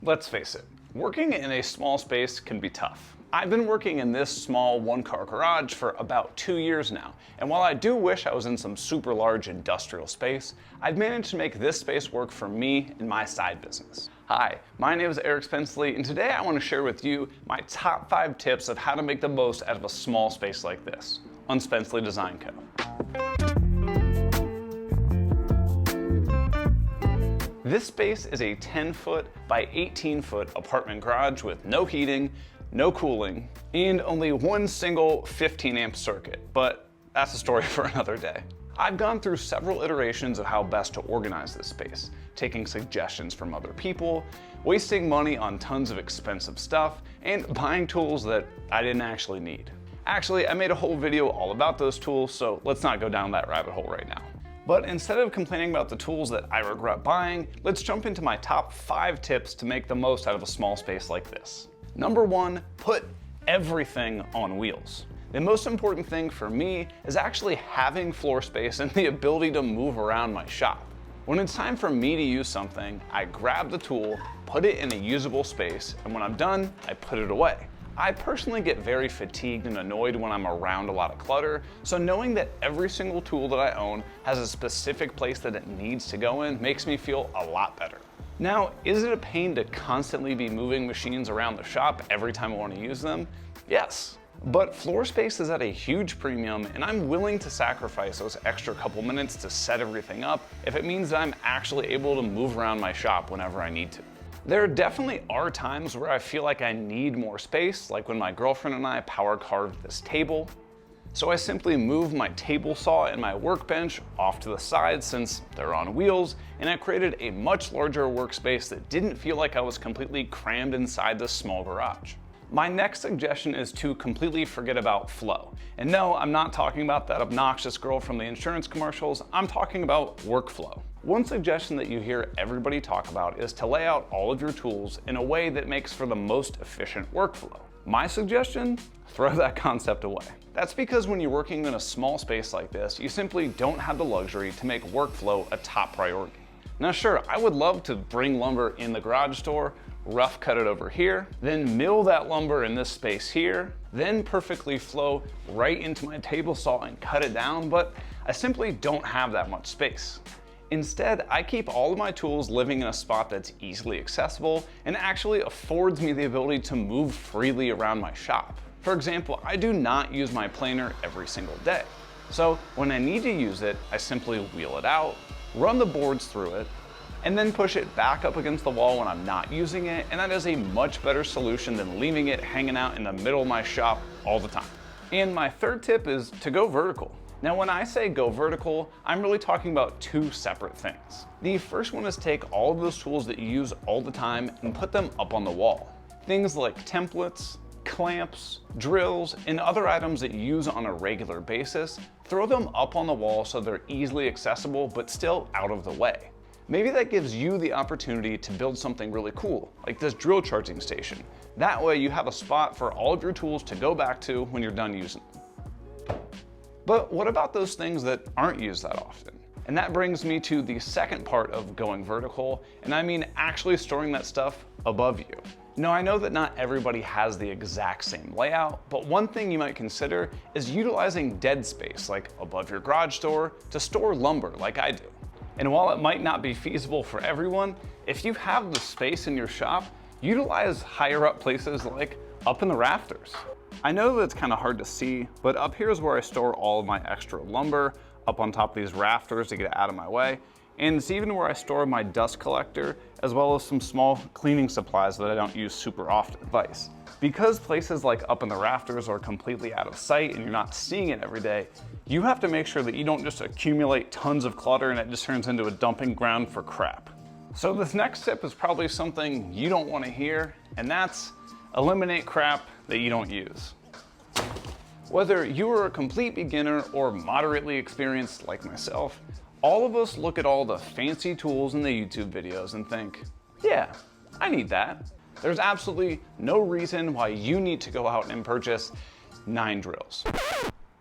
Let's face it, working in a small space can be tough. I've been working in this small one-car garage for about 2 years now, and while I do wish I was in some super large industrial space, I've managed to make this space work for me and my side business. Hi, my name is Spencley, and today I want to share with you my top 5 tips of how to make the most out of a small space like this on Spencley Design Co. This space is a 10-foot by 18-foot apartment garage with no heating, no cooling, and only one single 15-amp circuit, but that's a story for another day. I've gone through several iterations of how best to organize this space, taking suggestions from other people, wasting money on tons of expensive stuff, and buying tools that I didn't actually need. Actually, I made a whole video all about those tools, so let's not go down that rabbit hole right now. But instead of complaining about the tools that I regret buying, let's jump into my top 5 tips to make the most out of a small space like this. Number 1, put everything on wheels. The most important thing for me is actually having floor space and the ability to move around my shop. When it's time for me to use something, I grab the tool, put it in a usable space, and when I'm done, I put it away. I personally get very fatigued and annoyed when I'm around a lot of clutter, so knowing that every single tool that I own has a specific place that it needs to go in makes me feel a lot better. Now, is it a pain to constantly be moving machines around the shop every time I want to use them? Yes. But floor space is at a huge premium, and I'm willing to sacrifice those extra couple minutes to set everything up if it means that I'm actually able to move around my shop whenever I need to. There definitely are times where I feel like I need more space, like when my girlfriend and I power carved this table. So I simply moved my table saw and my workbench off to the side since they're on wheels, and I created a much larger workspace that didn't feel like I was completely crammed inside this small garage. My next suggestion is to completely forget about flow. And no, I'm not talking about that obnoxious girl from the insurance commercials, I'm talking about workflow. One suggestion that you hear everybody talk about is to lay out all of your tools in a way that makes for the most efficient workflow. My suggestion? Throw that concept away. That's because when you're working in a small space like this, you simply don't have the luxury to make workflow a top priority. Now sure, I would love to bring lumber in the garage door, rough cut it over here, then mill that lumber in this space here, then perfectly flow right into my table saw and cut it down, but I simply don't have that much space. Instead, I keep all of my tools living in a spot that's easily accessible and actually affords me the ability to move freely around my shop. For example, I do not use my planer every single day. So when I need to use it, I simply wheel it out, run the boards through it, and then push it back up against the wall when I'm not using it, and that is a much better solution than leaving it hanging out in the middle of my shop all the time. And my third tip is to go vertical. Now when I say go vertical, I'm really talking about 2 separate things. The first one is take all of those tools that you use all the time and put them up on the wall. Things like templates, clamps, drills, and other items that you use on a regular basis, throw them up on the wall so they're easily accessible but still out of the way. Maybe that gives you the opportunity to build something really cool, like this drill charging station. That way you have a spot for all of your tools to go back to when you're done using them. But what about those things that aren't used that often? And that brings me to the second part of going vertical, and I mean actually storing that stuff above you. Now I know that not everybody has the exact same layout, but one thing you might consider is utilizing dead space, like above your garage door, to store lumber like I do. And while it might not be feasible for everyone, if you have the space in your shop, utilize higher up places like up in the rafters. I know that's kind of hard to see, but up here is where I store all of my extra lumber, up on top of these rafters to get it out of my way. And it's even where I store my dust collector, as well as some small cleaning supplies that I don't use super often. Advice. Because places like up in the rafters are completely out of sight and you're not seeing it every day, you have to make sure that you don't just accumulate tons of clutter and it just turns into a dumping ground for crap. So this next tip is probably something you don't want to hear, and that's eliminate crap that you don't use. Whether you are a complete beginner or moderately experienced like myself, all of us look at all the fancy tools in the YouTube videos and think, yeah, I need that. There's absolutely no reason why you need to go out and purchase 9 drills.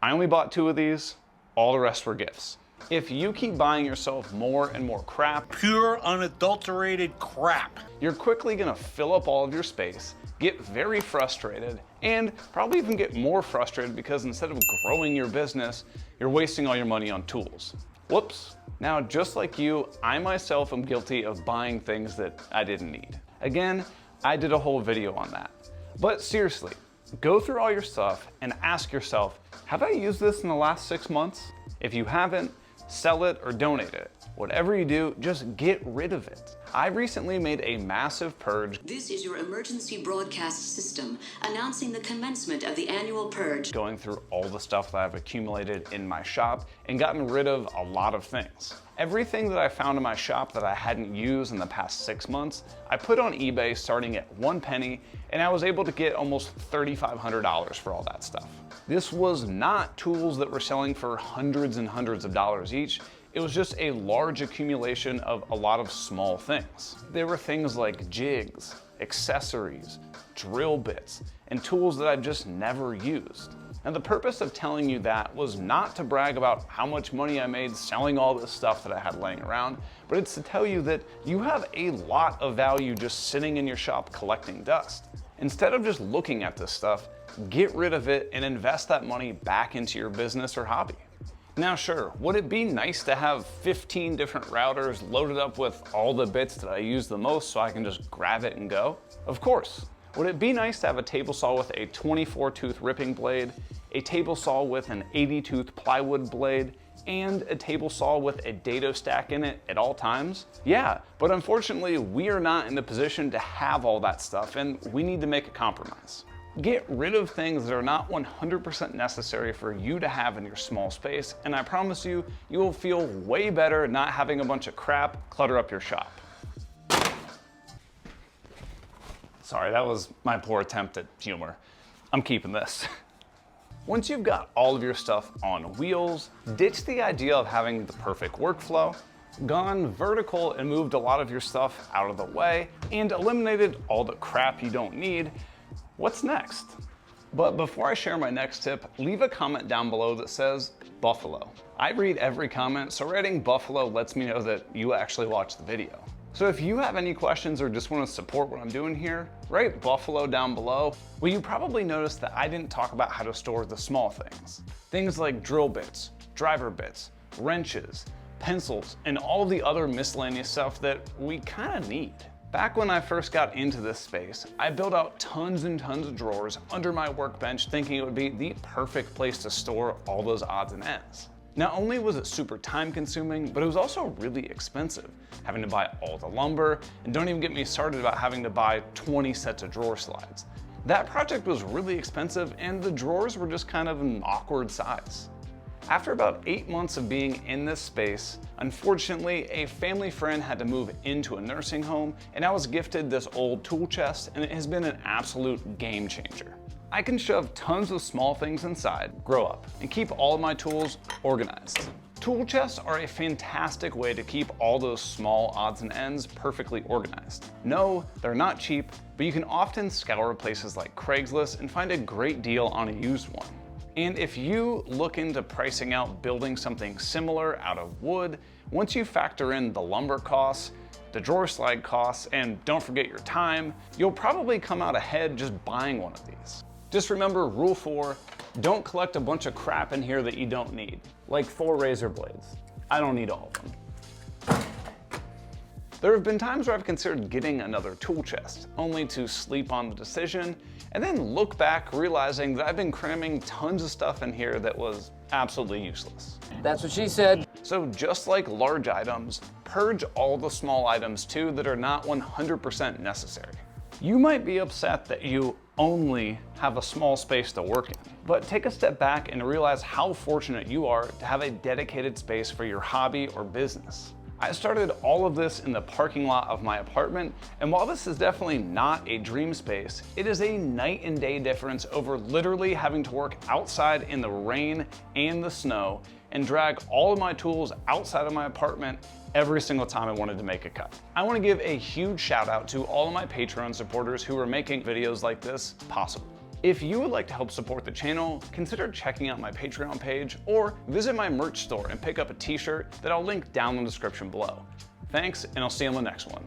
I only bought 2 of these, all the rest were gifts. If you keep buying yourself more and more crap, Pure unadulterated crap. you're quickly gonna fill up all of your space, get very frustrated, and probably even get more frustrated because instead of growing your business, you're wasting all your money on tools. Whoops. Now, just like you, I myself am guilty of buying things that I didn't need. Again, I did a whole video on that. But seriously, go through all your stuff and ask yourself, have I used this in the last 6 months? If you haven't, sell it or donate it. Whatever you do, just get rid of it. I recently made a massive purge. This is your emergency broadcast system announcing the commencement of the annual purge. Going through all the stuff that I've accumulated in my shop and gotten rid of a lot of things. Everything that I found in my shop that I hadn't used in the past 6 months, I put on eBay starting at 1 penny, and I was able to get almost $3,500 for all that stuff. This was not tools that were selling for hundreds and hundreds of dollars each. It was just a large accumulation of a lot of small things. There were things like jigs, accessories, drill bits, and tools that I've just never used. And the purpose of telling you that was not to brag about how much money I made selling all this stuff that I had laying around, but it's to tell you that you have a lot of value just sitting in your shop collecting dust. Instead of just looking at this stuff, get rid of it and invest that money back into your business or hobby. Now sure, would it be nice to have 15 different routers loaded up with all the bits that I use the most so I can just grab it and go? Of course. Would it be nice to have a table saw with a 24 tooth ripping blade, a table saw with an 80 tooth plywood blade, and a table saw with a dado stack in it at all times? Yeah, but unfortunately we are not in the position to have all that stuff and we need to make a compromise. Get rid of things that are not 100% necessary for you to have in your small space, and I promise you, you will feel way better not having a bunch of crap clutter up your shop. Sorry, that was my poor attempt at humor. I'm keeping this. Once you've got all of your stuff on wheels, ditch the idea of having the perfect workflow, gone vertical and moved a lot of your stuff out of the way, and eliminated all the crap you don't need, what's next? But before I share my next tip, leave a comment down below that says Buffalo. I read every comment, so writing Buffalo lets me know that you actually watched the video. So if you have any questions or just want to support what I'm doing here, write Buffalo down below. Well, you probably noticed that I didn't talk about how to store the small things. Things like drill bits, driver bits, wrenches, pencils, and all the other miscellaneous stuff that we kind of need. Back when I first got into this space, I built out tons and tons of drawers under my workbench thinking it would be the perfect place to store all those odds and ends. Not only was it super time consuming, but it was also really expensive, having to buy all the lumber, and don't even get me started about having to buy 20 sets of drawer slides. That project was really expensive and the drawers were just kind of an awkward size. After about 8 months of being in this space, unfortunately, a family friend had to move into a nursing home and I was gifted this old tool chest and it has been an absolute game changer. I can shove tons of small things inside, grow up, and keep all of my tools organized. Tool chests are a fantastic way to keep all those small odds and ends perfectly organized. No, they're not cheap, but you can often scour places like Craigslist and find a great deal on a used one. And if you look into pricing out building something similar out of wood, once you factor in the lumber costs, the drawer slide costs, and don't forget your time, you'll probably come out ahead just buying one of these. Just remember rule 4, don't collect a bunch of crap in here that you don't need. Like 4 razor blades. I don't need all of them. There have been times where I've considered getting another tool chest, only to sleep on the decision, and then look back realizing that I've been cramming tons of stuff in here that was absolutely useless. That's what she said. So just like large items, purge all the small items too that are not 100% necessary. You might be upset that you only have a small space to work in, but take a step back and realize how fortunate you are to have a dedicated space for your hobby or business. I started all of this in the parking lot of my apartment, and while this is definitely not a dream space, it is a night and day difference over literally having to work outside in the rain and the snow and drag all of my tools outside of my apartment every single time I wanted to make a cut. I want to give a huge shout out to all of my Patreon supporters who are making videos like this possible. If you would like to help support the channel, consider checking out my Patreon page or visit my merch store and pick up a t-shirt that I'll link down in the description below. Thanks, and I'll see you on the next one.